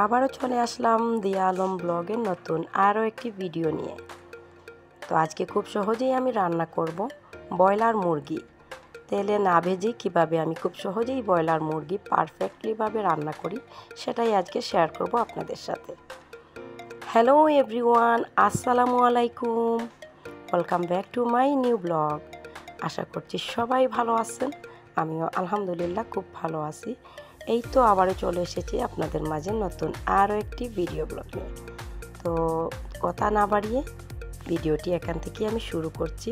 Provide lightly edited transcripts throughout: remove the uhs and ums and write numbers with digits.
আবারও চলে আসলাম দিয়া আলম ব্লগের নতুন আরও একটি ভিডিও নিয়ে। তো আজকে খুব সহজেই আমি রান্না করব ব্রয়লার মুরগি। তেলে না ভেজে কীভাবে আমি খুব সহজেই ব্রয়লার মুরগি পারফেক্টলিভাবে রান্না করি সেটাই আজকে শেয়ার করব আপনাদের সাথে। হ্যালো এভরিওয়ান, আসসালামু আলাইকুম, welcome back to my new blog. আশা করছি সবাই ভালো আছেন, আমিও আলহামদুলিল্লাহ খুব ভালো আছি। এই তো আবারও চলে এসেছি আপনাদের মাঝে নতুন আরও একটি ভিডিও ব্লগ নিয়ে। তো কথা না বাড়িয়ে ভিডিওটি এখান থেকে আমি শুরু করছি।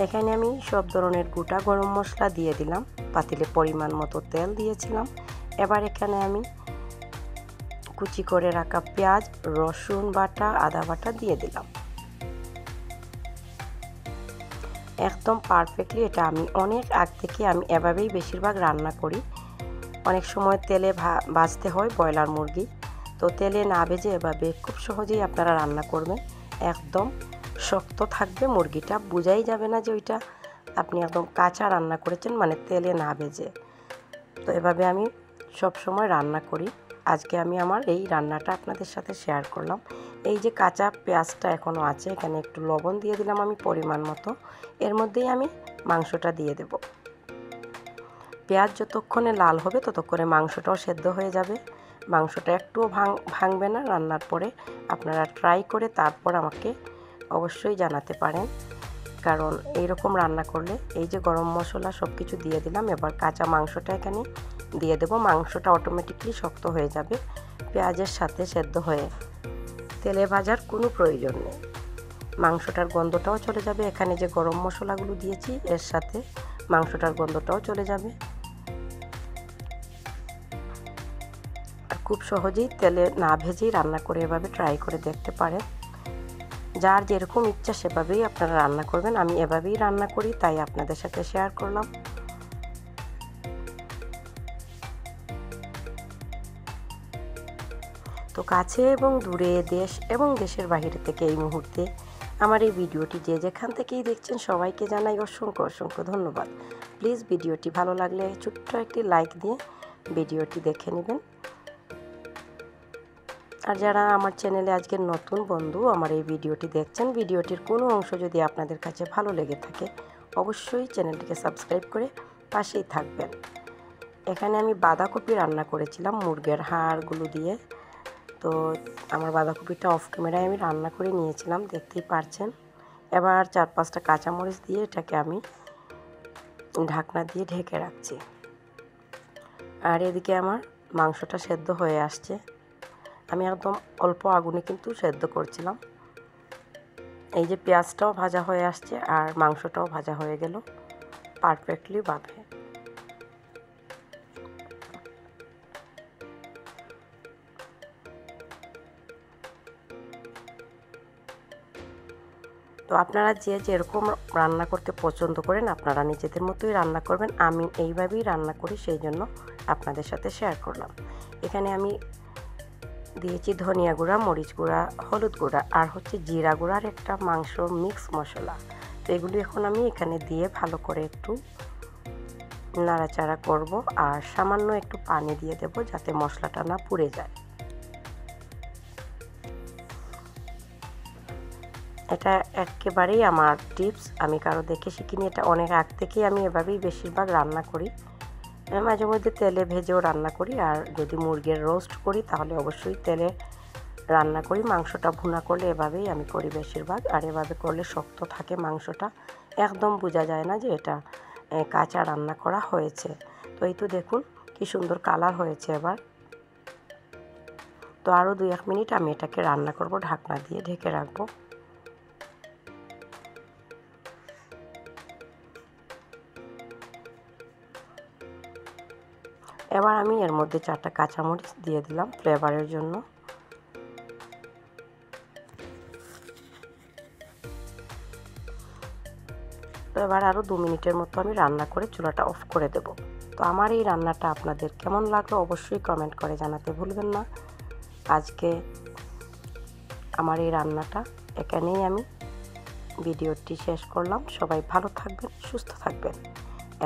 এখানে আমি সব ধরনের গোটা গরম মশলা দিয়ে দিলাম, পাতিলে পরিমাণ মতো তেল দিয়েছিলাম। এবার এখানে আমি কুচি করে রাখা পেঁয়াজ, রসুন বাটা, আদা বাটা দিয়ে দিলাম। একদম পারফেক্টলি এটা আমি অনেক আগ থেকে আমি এভাবেই বেশিরভাগ রান্না করি। অনেক সময় তেলে ভাজতে হয় ব্রয়লার মুরগি, তো তেলে না ভেজে এভাবে খুব সহজেই আপনারা রান্না করবেন। একদম শক্ত থাকবে মুরগিটা, বোঝাই যাবে না যে ওইটা আপনি একদম কাঁচা রান্না করেছেন, মানে তেলে না ভেজে। তো এভাবে আমি সব সময় রান্না করি। আজকে আমি আমার এই রান্নাটা আপনাদের সাথে শেয়ার করলাম। এই যে কাঁচা পেঁয়াজটা এখনও আছে, এখানে একটু লবণ দিয়ে দিলাম আমি পরিমাণ মতো। এর মধ্যেই আমি মাংসটা দিয়ে দেব। পেঁয়াজ যতক্ষণে লাল হবে ততক্ষণে মাংসটাও সেদ্ধ হয়ে যাবে। মাংসটা একটুও ভাঙবে না রান্নার পরে। আপনারা ট্রাই করে তারপর আমাকে অবশ্যই জানাতে পারেন, কারণ এইরকম রান্না করলে এই যে গরম মশলা সব কিছু দিয়ে দিলাম, এবার কাঁচা মাংসটা এখানে দিয়ে দেবো। মাংসটা অটোমেটিকলি শক্ত হয়ে যাবে পেঁয়াজের সাথে সেদ্ধ হয়ে, তেলে ভাজার কোনো প্রয়োজন নেই। মাংসটার গন্ধটাও চলে যাবে, এখানে যে গরম মশলাগুলো দিয়েছি এর সাথে মাংসটার গন্ধটাও চলে যাবে। আর খুব সহজেই তেলে না ভেজেই রান্না করে এভাবে ট্রাই করে দেখতে পারেন। যার যেরকম ইচ্ছা সেভাবেই আপনারা রান্না করবেন। আমি এভাবেই রান্না করি, তাই আপনাদের সাথে শেয়ার করলাম। তো কাছে এবং দূরে, দেশ এবং দেশের বাইরে থেকে এই মুহূর্তে আমার এই ভিডিওটি যে যেখান থেকেই দেখছেন সবাইকে জানাই অসংখ্য অসংখ্য ধন্যবাদ। প্লিজ ভিডিওটি ভালো লাগলে ছোট্ট একটি লাইক দিয়ে ভিডিওটি দেখে নেবেন। আর যারা আমার চ্যানেলে আজকের নতুন বন্ধু আমার এই ভিডিওটি দেখছেন, ভিডিওটির কোনো অংশ যদি আপনাদের কাছে ভালো লেগে থাকে অবশ্যই চ্যানেলটিকে সাবস্ক্রাইব করে পাশেই থাকবেন। এখানে আমি বাঁধাকপি রান্না করেছিলাম মুরগির হাড়গুলো দিয়ে। তো আমার বাঁধাকপিটা অফ ক্যামেরায় আমি রান্না করে নিয়েছিলাম, দেখতেই পারছেন। এবার 4-5টা কাঁচামরিচ দিয়ে এটাকে আমি ঢাকনা দিয়ে ঢেকে রাখছি। আর এদিকে আমার মাংসটা সেদ্ধ হয়ে আসছে। আমি একদম অল্প আগুনে কিন্তু সেদ্ধ করছিলাম। এই যে পেঁয়াজটাও ভাজা হয়ে আসছে আর মাংসটাও ভাজা হয়ে গেল পারফেক্টলি ভাবে। তো আপনারা যে যেরকম রান্না করতে পছন্দ করেন আপনারা নিজেদের মতোই রান্না করবেন। আমি এইভাবেই রান্না করি, সেই জন্য আপনাদের সাথে শেয়ার করলাম। এখানে আমি দিয়েছি ধনিয়া গুঁড়া, মরিচ গুঁড়া, হলুদ গুঁড়া আর হচ্ছে জিরা গুঁড়ার একটা মাংস মিক্স মশলা। তো এগুলি এখন আমি এখানে দিয়ে ভালো করে একটু নাড়াচাড়া করব আর সামান্য একটু পানি দিয়ে দেব যাতে মশলাটা না পুড়ে যায়। এটা একেবারেই আমার টিপস, আমি কারো দেখে শিখিনি। এটা অনেক আগ থেকেই আমি এভাবেই বেশিরভাগ রান্না করি। মাঝে মধ্যে তেলে ভেজেও রান্না করি, আর যদি মুরগির রোস্ট করি তাহলে অবশ্যই তেলে রান্না করি। মাংসটা ভুনা করলে এভাবেই আমি করি বেশিরভাগ। আর এভাবে করলে শক্ত থাকে মাংসটা, একদম বোঝা যায় না যে এটা কাঁচা রান্না করা হয়েছে। তো এই তো দেখুন কি সুন্দর কালার হয়েছে এবার। তো আরও 2-1 মিনিট আমি এটাকে রান্না করব, ঢাকনা দিয়ে ঢেকে রাখবো। এবার আমি এর মধ্যে 4টা কাঁচামরিচ দিয়ে দিলাম ফ্লেভারের জন্য। তো এবার আরও 2 মিনিটের মতো আমি রান্না করে চুলাটা অফ করে দেব। তো আমার এই রান্নাটা আপনাদের কেমন লাগলো অবশ্যই কমেন্ট করে জানাতে ভুলবেন না। আজকে আমার এই রান্নাটা এখানেই আমি ভিডিওটি শেষ করলাম। সবাই ভালো থাকবেন, সুস্থ থাকবেন।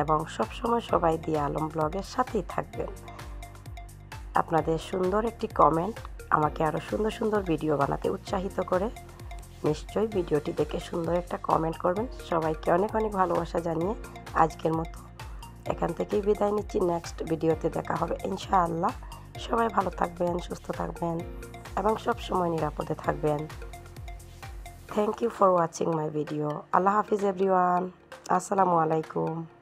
এবং সবসময় সবাই দিয়া আলম ব্লগের সাথেই থাকবেন। আপনাদের সুন্দর একটি কমেন্ট আমাকে আরও সুন্দর সুন্দর ভিডিও বানাতে উৎসাহিত করে। নিশ্চয়ই ভিডিওটি দেখে সুন্দর একটা কমেন্ট করবেন। সবাইকে অনেক অনেক ভালোবাসা জানিয়ে আজকের মতো এখান থেকেই বিদায় নিচ্ছি। নেক্সট ভিডিওতে দেখা হবে ইনশাআল্লাহ। সবাই ভালো থাকবেন, সুস্থ থাকবেন এবং সবসময় নিরাপদে থাকবেন। Thank you for watching my video. আল্লাহ হাফিজ এভরিওয়ান। আসসালামু আলাইকুম।